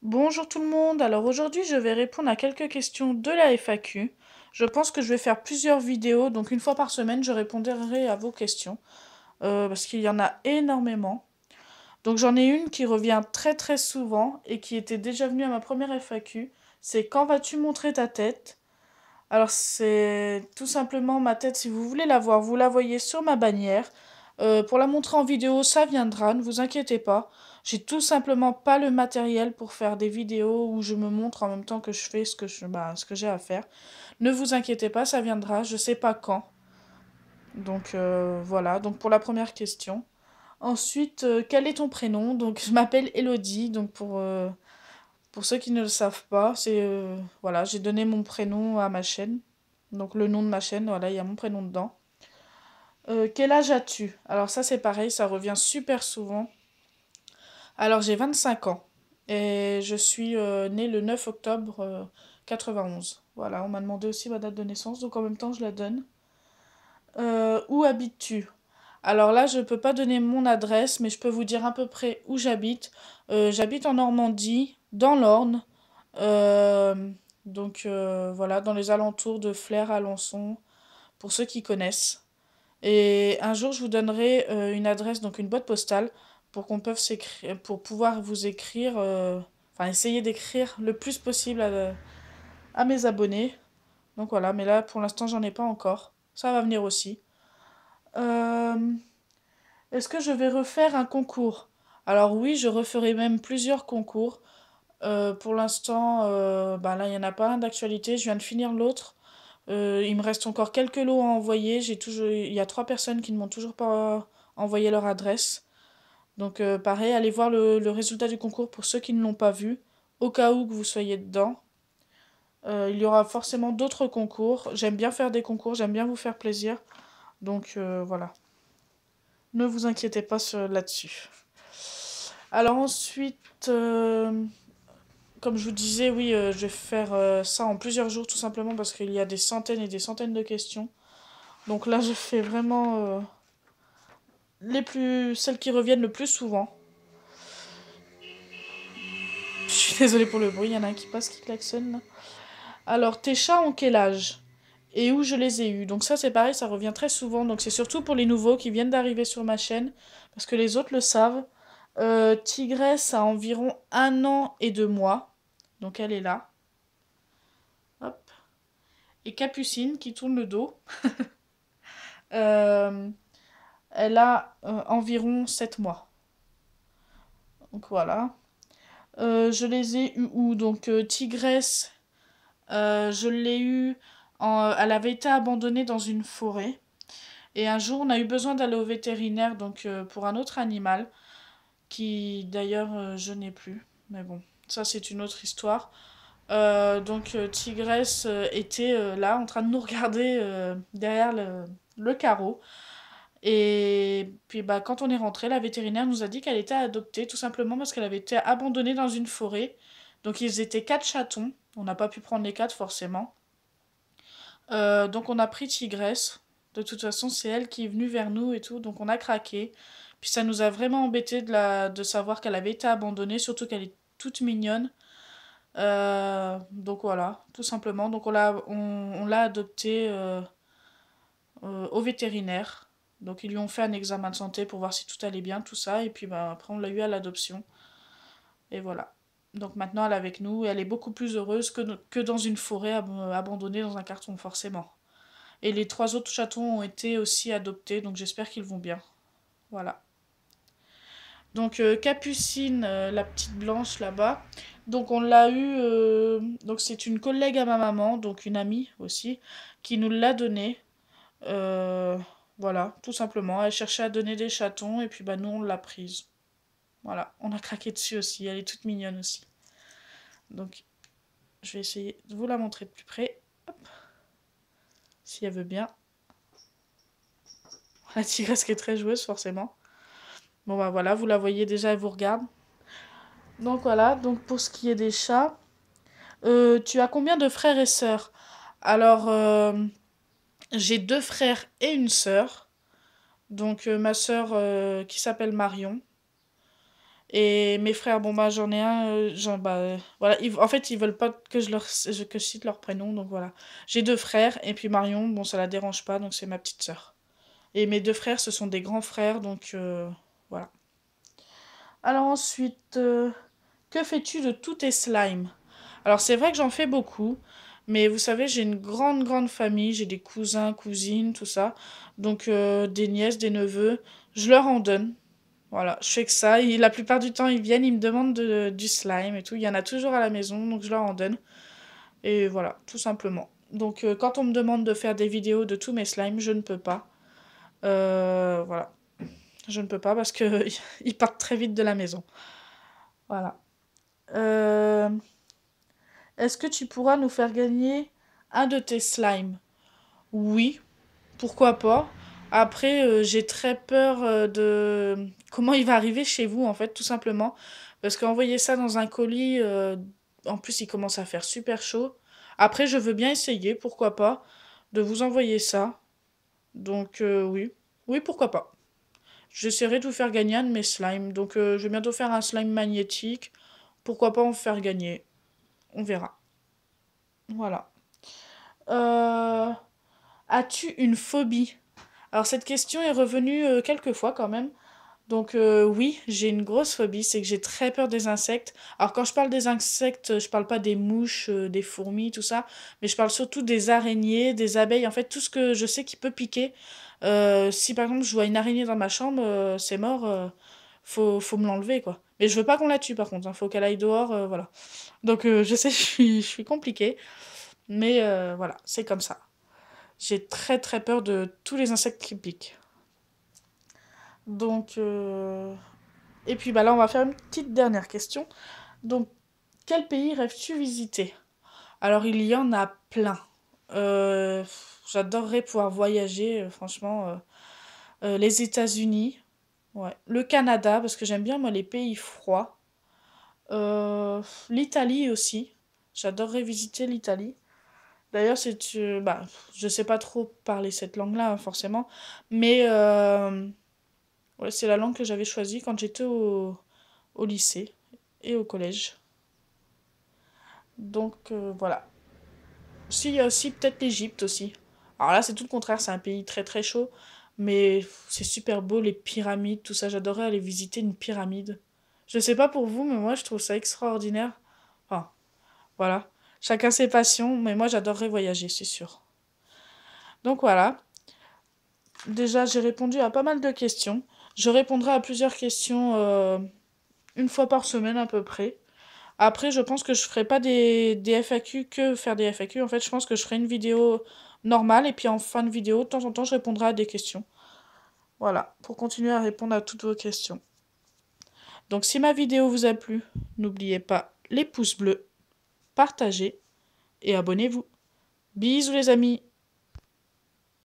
Bonjour tout le monde, alors aujourd'hui je vais répondre à quelques questions de la FAQ. Je pense que je vais faire plusieurs vidéos, donc une fois par semaine je répondrai à vos questions, parce qu'il y en a énormément. Donc j'en ai une qui revient très très souvent et qui était déjà venue à ma première FAQ, c'est quand vas-tu montrer ta tête? Alors c'est tout simplement ma tête, si vous voulez la voir, vous la voyez sur ma bannière. Pour la montrer en vidéo, ça viendra, ne vous inquiétez pas. J'ai tout simplement pas le matériel pour faire des vidéos où je me montre en même temps que je fais ce que j'ai à faire. Ne vous inquiétez pas, ça viendra, je sais pas quand. Donc voilà, donc pour la première question. Ensuite, quel est ton prénom? Donc je m'appelle Elodie, donc pour ceux qui ne le savent pas, voilà, j'ai donné mon prénom à ma chaîne. Donc le nom de ma chaîne, voilà, il y a mon prénom dedans. Quel âge as-tu? Alors ça c'est pareil, ça revient super souvent. Alors j'ai 25 ans et je suis née le 9 octobre 91. Voilà, on m'a demandé aussi ma date de naissance, donc en même temps je la donne. Où habites-tu? Alors là, je peux pas donner mon adresse, mais je peux vous dire à peu près où j'habite. J'habite en Normandie, dans l'Orne. Euh, voilà, dans les alentours de Flers, Alençon, pour ceux qui connaissent. Et un jour, je vous donnerai une adresse, donc une boîte postale, pour pouvoir vous écrire, enfin essayer d'écrire le plus possible à mes abonnés. Donc voilà, mais là, pour l'instant, j'en ai pas encore. Ça va venir aussi. Euh, Est-ce que je vais refaire un concours? Alors oui, je referai même plusieurs concours. Pour l'instant, bah là, il n'y en a pas un d'actualité. Je viens de finir l'autre. Il me reste encore quelques lots à envoyer. Il y a 3 personnes qui ne m'ont toujours pas envoyé leur adresse. Donc pareil, allez voir le résultat du concours pour ceux qui ne l'ont pas vu, au cas où que vous soyez dedans. Il y aura forcément d'autres concours. J'aime bien faire des concours, j'aime bien vous faire plaisir. Donc voilà, ne vous inquiétez pas là-dessus. Alors ensuite, comme je vous disais, oui, je vais faire ça en plusieurs jours tout simplement parce qu'il y a des centaines et des centaines de questions. Donc là, je fais vraiment celles qui reviennent le plus souvent. Je suis désolée pour le bruit, il y en a un qui passe qui klaxonne là. Alors, tes chats ont quel âge? Et où je les ai eus? Donc ça, c'est pareil, ça revient très souvent. Donc c'est surtout pour les nouveaux qui viennent d'arriver sur ma chaîne, parce que les autres le savent. Tigresse a environ 1 an et 2 mois. Donc elle est là. Hop. Et Capucine, qui tourne le dos, euh, elle a environ 7 mois. Donc voilà. Je les ai eus où? Donc Tigresse, je l'ai eue elle avait été abandonnée dans une forêt. Et un jour, on a eu besoin d'aller au vétérinaire donc pour un autre animal qui d'ailleurs je n'ai plus. Mais bon, ça c'est une autre histoire. Tigresse était là en train de nous regarder derrière le carreau. Et puis bah, quand on est rentré, la vétérinaire nous a dit qu'elle était adoptée tout simplement parce qu'elle avait été abandonnée dans une forêt. Donc ils étaient 4 chatons. On n'a pas pu prendre les 4 forcément. Donc on a pris Tigresse. De toute façon, c'est elle qui est venue vers nous et tout, donc on a craqué. Puis ça nous a vraiment embêté de savoir qu'elle avait été abandonnée, surtout qu'elle est toute mignonne. Donc voilà, tout simplement. Donc on l'a adoptée au vétérinaire. Donc ils lui ont fait un examen de santé pour voir si tout allait bien, tout ça. Et puis bah, après on l'a eu à l'adoption. Et voilà. Donc maintenant elle est avec nous et elle est beaucoup plus heureuse que dans une forêt abandonnée dans un carton, forcément. Et les 3 autres chatons ont été aussi adoptés, donc j'espère qu'ils vont bien. Voilà. Donc Capucine, la petite blanche là-bas. Donc on l'a eu. Donc c'est une collègue à ma maman, donc une amie aussi, qui nous l'a donnée. Euh, voilà, tout simplement. Elle cherchait à donner des chatons et puis bah nous on l'a prise. Voilà, on a craqué dessus aussi. Elle est toute mignonne aussi. Donc je vais essayer de vous la montrer de plus près. Hop, si elle veut bien. La tigresse qui est très joueuse forcément. Bon bah voilà, vous la voyez déjà, elle vous regarde. Donc voilà, donc pour ce qui est des chats, tu as combien de frères et sœurs? Alors, j'ai 2 frères et une sœur. Donc ma sœur qui s'appelle Marion. Et mes frères, bon bah j'en ai un, voilà, en fait ils veulent pas que que je cite leur prénom, donc voilà. J'ai deux frères, et puis Marion, bon ça la dérange pas, donc c'est ma petite sœur. Et mes deux frères, ce sont des grands frères, donc voilà. Alors ensuite, que fais-tu de tous tes slimes? Alors c'est vrai que j'en fais beaucoup, mais vous savez, j'ai une grande famille, j'ai des cousins, cousines, tout ça. Donc des nièces, des neveux, je leur en donne. Voilà, je fais que ça. Et la plupart du temps, ils viennent, ils me demandent du slime et tout. Il y en a toujours à la maison, donc je leur en donne. Et voilà, tout simplement. Donc quand on me demande de faire des vidéos de tous mes slimes, je ne peux pas. Voilà, je ne peux pas parce que ils partent très vite de la maison. Voilà. Euh, Est-ce que tu pourras nous faire gagner un de tes slimes? Oui, pourquoi pas. Après, j'ai très peur de comment il va arriver chez vous, en fait, tout simplement. Parce qu'envoyer ça dans un colis, en plus, il commence à faire super chaud. Après, je veux bien essayer, pourquoi pas, de vous envoyer ça. Donc, oui. Oui, pourquoi pas. J'essaierai de vous faire gagner un de mes slimes. Donc, je vais bientôt faire un slime magnétique. Pourquoi pas en faire gagner? On verra. Voilà. Euh, As-tu une phobie? Alors cette question est revenue quelques fois quand même. Donc oui, j'ai une grosse phobie, c'est que j'ai très peur des insectes. Alors quand je parle des insectes, je parle pas des mouches, des fourmis, tout ça, mais je parle surtout des araignées, des abeilles, en fait tout ce que je sais qui peut piquer. Si par exemple je vois une araignée dans ma chambre, c'est mort, faut me l'enlever quoi. Mais je veux pas qu'on la tue par contre, hein, faut qu'elle aille dehors, voilà. Donc je sais, je suis compliquée, mais voilà, c'est comme ça. J'ai très peur de tous les insectes qui piquent. Donc, et puis bah là, on va faire une petite dernière question. Donc, quel pays rêves-tu visiter? Alors, il y en a plein. J'adorerais pouvoir voyager, franchement. Les États-Unis, ouais. Le Canada, parce que j'aime bien, moi, les pays froids. L'Italie aussi. J'adorerais visiter l'Italie. D'ailleurs, bah, je sais pas trop parler cette langue-là, hein, forcément. Mais ouais, c'est la langue que j'avais choisie quand j'étais au lycée et au collège. Donc voilà. Si, il y a aussi peut-être l'Égypte aussi. Alors là, c'est tout le contraire, c'est un pays très chaud, mais c'est super beau, les pyramides, tout ça. J'adorerais aller visiter une pyramide. Je sais pas pour vous, mais moi, je trouve ça extraordinaire. Enfin, voilà. Chacun ses passions, mais moi, j'adorerais voyager, c'est sûr. Donc voilà. Déjà, j'ai répondu à pas mal de questions. Je répondrai à plusieurs questions une fois par semaine à peu près. Après, je pense que je ferai pas des FAQ que faire des FAQ. En fait, je pense que je ferai une vidéo normale et puis en fin de vidéo, de temps en temps, je répondrai à des questions. Voilà, pour continuer à répondre à toutes vos questions. Donc, si ma vidéo vous a plu, n'oubliez pas les pouces bleus, partagez et abonnez-vous. Bisous les amis!